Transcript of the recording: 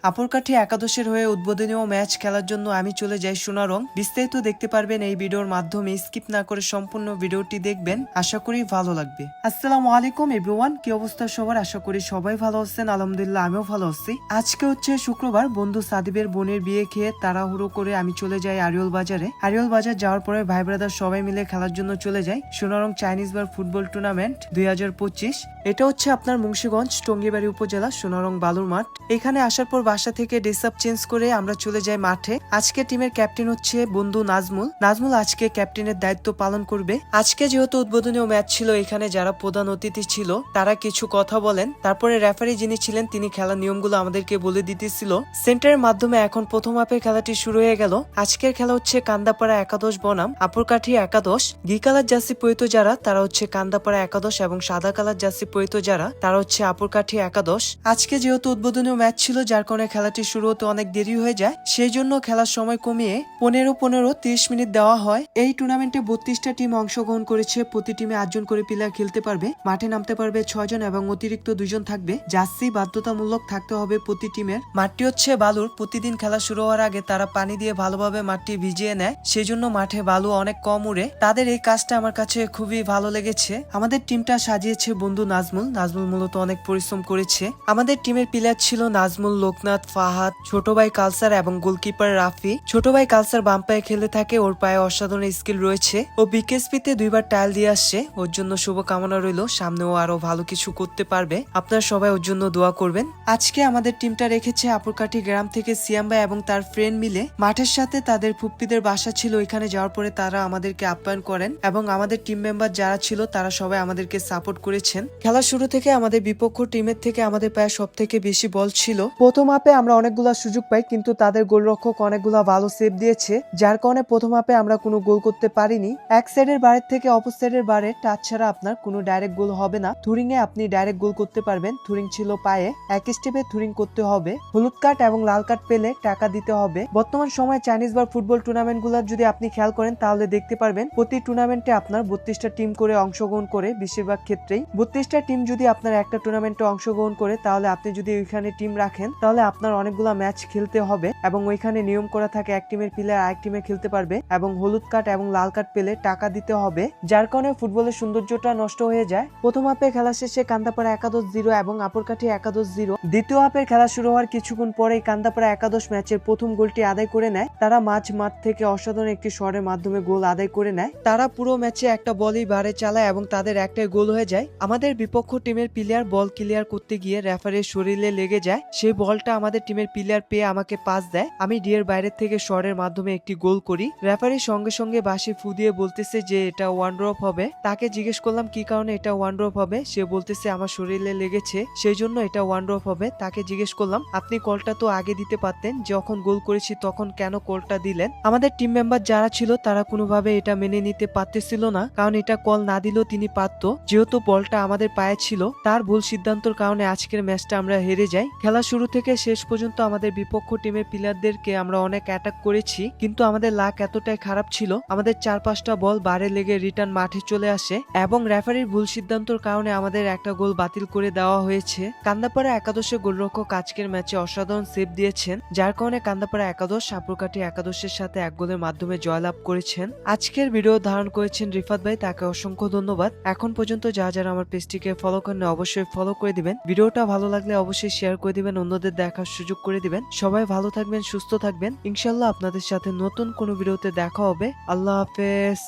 আপুরকাঠি একাদশের হয়ে উদ্বোধনীয় ম্যাচ খেলার জন্য আমি চলে যাই সোনারং। বিস্তারিত দেখতে পারবেন এই ভিডিওর মাধ্যমে, স্কিপ না করে সম্পূর্ণ ভিডিওটি দেখবেন, আশা করি ভালো লাগবে। আসসালামু আলাইকুম এভরিওয়ান, কি অবস্থা সবার? আশা করি সবাই ভালো আছেন। আলহামদুলিল্লাহ আমিও ভালো আছি। আজকে হচ্ছে শুক্রবার, বন্ধু সাদিবের বোনের বিয়ে খেয়ে তাড়াহুড়ো করে আমি চলে যাই আরিয়ল বাজারে। আরিয়ল বাজার যাওয়ার পরে ভাই ব্রাদার সবাই মিলে খেলার জন্য চলে যাই সোনারং চাইনিজ বার ফুটবল টুর্নামেন্ট 2025। এটা হচ্ছে আপনার মুন্সিগঞ্জ টঙ্গিবাড়ি উপজেলা সোনারং বালুর মাঠ। এখানে আসার পর বাসা থেকে ড্রেস আপ চেঞ্জ করে আমরা চলে যাই মাঠে। আজকে টিমের ক্যাপ্টেন হচ্ছে বন্ধু নাজমুল আজকে ক্যাপ্টেনের দায়িত্ব পালন করবে। আজকে যেহেতু উদ্বোধনীয় ম্যাচ ছিল, এখানে যারা প্রধান অতিথি ছিল তারা কিছু কথা বলেন, তারপরে রেফারি যিনি ছিলেন তিনি খেলার নিয়মগুলো আমাদেরকে বলে দিতেছিল। সেন্টারের মাধ্যমে এখন প্রথম হাফের খেলাটি শুরু হয়ে গেল। আজকের খেলা হচ্ছে কান্দাপাড়া একাদশ বনাম আপুরকাঠি একাদশ। ঘি কালার জার্সি পরিহিত যারা তারা হচ্ছে কান্দাপাড়া একাদশ এবং সাদা কালার জার্সি পরিহিত যারা তারা হচ্ছে আপুরকাঠি একাদশ। আজকে যেহেতু উদ্বোধনীয় ম্যাচ ছিল, যার কারণে খেলাটি শুরু হতে অনেক দেরি হয়ে যায়, সেই জন্য খেলার সময় কমিয়ে 15-30 মিনিট দেওয়া হয়। এই টুর্নামেন্টে 32টা টিম অংশগ্রহণ করেছে। প্রতি টিমে 8 জন করে প্লেয়ার খেলতে পারবে। মাঠে নামতে পারবে 6 জন এবং অতিরিক্ত 2 জন থাকবে। জার্সি বাধ্যতামূলক থাকতে হবে প্রতি টিমের। মাঠটি হচ্ছে বালুর। প্রতিদিন খেলা শুরু হওয়ার আগে তারা পানি দিয়ে ভালোভাবে মাঠটি ভিজিয়ে নেয়, সেই জন্য মাঠে বালু অনেক কম উড়ে। তাদের এই কাজটা আমার কাছে খুবই ভালো লেগেছে। আমাদের টিমটা সাজিয়েছে বন্ধু নাজমুল মূলত অনেক পরিশ্রম করেছে। আমাদের টিমের প্লেয়ার ছিল নাজমুল, লোকনাথ, ফাহাদ, ছোট ভাই কালসার এবং গোলকিপার রাফি। ছোট ভাই কালসার বাম পায়ে খেলে থাকে, ওর পায়ে অসাধারণ স্কিল রয়েছে। ও বিকেএসপিতে 2বার টাইল দিয়ে আসছে। ওর জন্য শুভকামনা রইল, সামনেও আরো ভালো কিছু করতে পারবে। আপনারা সবাই ওর জন্য দোয়া করবেন। আজকে আমাদের টিমটা রেখেছে আপুরকাঠি গ্রাম থেকে সিয়াম ভাই এবং তার ফ্রেন্ড মিলে। মাঠের সাথে তাদের ফুপ্পিদের বাসা ছিল, এখানে যাওয়ার পরে তারা আমাদেরকে আপ্যায়ন করেন এবং আমাদের টিম মেম্বার যারা ছিল তারা সবাই আমাদেরকে সাপোর্ট করেছেন। খেলা শুরু থেকে আমাদের বিপক্ষ টিমের থেকে আমাদের প্রায় সব থেকে বেশি বল ছিল। প্রথম হাফে আমরা অনেকগুলা সুযোগ পাই, কিন্তু তাদের গোলরক্ষক অনেকগুলা ভালো সেভ দিয়েছে, যার কারণে প্রথম হাফে আমরা কোনো গোল করতে পারিনি। এক সাইডের বারের থেকে অপর সাইডের বারে টাচ ছাড়া আপনার কোনো ডাইরেক্ট গোল হবে না। থুরিং এ আপনি ডাইরেক্ট গোল করতে পারবেন। থুরিং ছিল পায়ে, এক স্টেপে থুরিং করতে হবে। হলুদ কার্ড এবং লাল কার্ড পেলে টাকা দিতে হবে। বর্তমান সময়ে চাইনিজ বার ফুটবল টুর্নামেন্ট গুলার যদি আপনি খেয়াল করেন তাহলে দেখতে পারবেন প্রতি টুর্নামেন্টে আপনার 32টা টিম করে অংশগ্রহণ করে। বেশিরভাগ ক্ষেত্রেই 32টা টিম যদি আপনার একটা টুর্নামেন্টে অংশগ্রহণ করে, তাহলে আপনি যদি ওইখানে টিম রাখেন তাহলে আপনার অনেকগুলা ম্যাচ খেলতে হবে এবং ওইখানে নিয়ম করা থাকে এক টিমের প্লেয়ার আরেক টিমে খেলতে পারবে এবং হলুদ কার্ড এবং লাল কার্ড পেলে টাকা দিতে হবে, যার কারণে ফুটবলের সৌন্দর্যটা নষ্ট হয়ে যায়। প্রথম হাফে খেলা শেষে কান্দাপাড়া একাদশ 0 এবং আপুরকাঠি একাদশ 0। দ্বিতীয় হাফের খেলা শুরু হওয়ার কিছুক্ষণ পরেই কান্দাপাড়া একাদশ ম্যাচের প্রথম গোলটি আদায় করে নেয়। তারা মাঠ থেকে অসাধারণ একটি শটের মাধ্যমে গোল আদায় করে নেয়। তারা পুরো ম্যাচে একটা বলই বারে চালায় এবং তাদের একটাই গোল হয়ে যায়। আমাদের বিপক্ষ টিমের প্লেয়ার বল ক্লিয়ার করতে গিয়ে রেফারির শরীরে লেগে যায়। সেই বলটা আমাদের টিমের প্লেয়ার পেয়ে আমাকে পাস দেয়। আমি ডিয়ের বাইরের থেকে শটের মাধ্যমে একটি গোল করি। রেফারির সঙ্গে সঙ্গে বাঁশি ফু দিয়ে বলতেছে যে এটা ওয়ান ড্রপ হবে। তাকে জিজ্ঞেস করলাম কি কারণে এটা ওয়ান ড্রপ হবে, সে বলতেছে আমার শরীরে লেগেছে সেই জন্য এটা ওয়ান ড্রপ হবে। তাকে জিজ্ঞেস করলাম আপনি কলটা তো আগে দিতে পারতেন, যখন গোল করেছি তখন কেন কলটা দিলেন? আমাদের টিম মেম্বার যারা ছিল তারা কোনোভাবে এটা মেনে নিতে পারতেছিল না, কারণ এটা কল না দিলেও তিনি পারতো, যেহেতু বলটা আমাদের পায়ে ছিল। তার ভুল সিদ্ধান্তর কারণে আজকের ম্যাচটা আমরা হেরে যাই। খেলা শুরু থেকে শেষ পর্যন্ত আমাদের বিপক্ষ টিমের প্লেয়ারদেরকে আমরা অনেক অ্যাটাক করেছি, কিন্তু আমাদের লাক এতটাই খারাপ ছিল, আমাদের 4-5টা বল বারে লেগে রিটার্ন মাঠে চলে আসে এবং রেফারির ভুল সিদ্ধান্তর কারণে আমাদের একটা গোল বাতিল করে দেওয়া হয়েছে। কান্দাপাড়া একাদশের গোলরক্ষক আজকের ম্যাচে অসাধারণ সেভ দিয়েছেন, যার কারণে কান্দাপাড়া একাদশ আপুরকাঠি একাদশের সাথে 1 গোলের মাধ্যমে জয়লাভ করেছেন। আজকের ভিডিও ধারণ করেছেন রিফাত ভাই, তাকে অসংখ্য ধন্যবাদ। এখন পর্যন্ত যারা আমার পেজটিকে ফলো করেন অবশ্যই ফলো করে দিবেন। ভিডিওটা ভালো লাগলে অবশ্যই শেয়ার করে দিবেন, অন্যদের দেখার সুযোগ করে দিবেন। সবাই ভালো থাকবেন, সুস্থ থাকবেন। ইনশাল্লাহ আপনাদের সাথে নতুন কোনো ভিডিওতে দেখা হবে। আল্লাহ হাফেজ।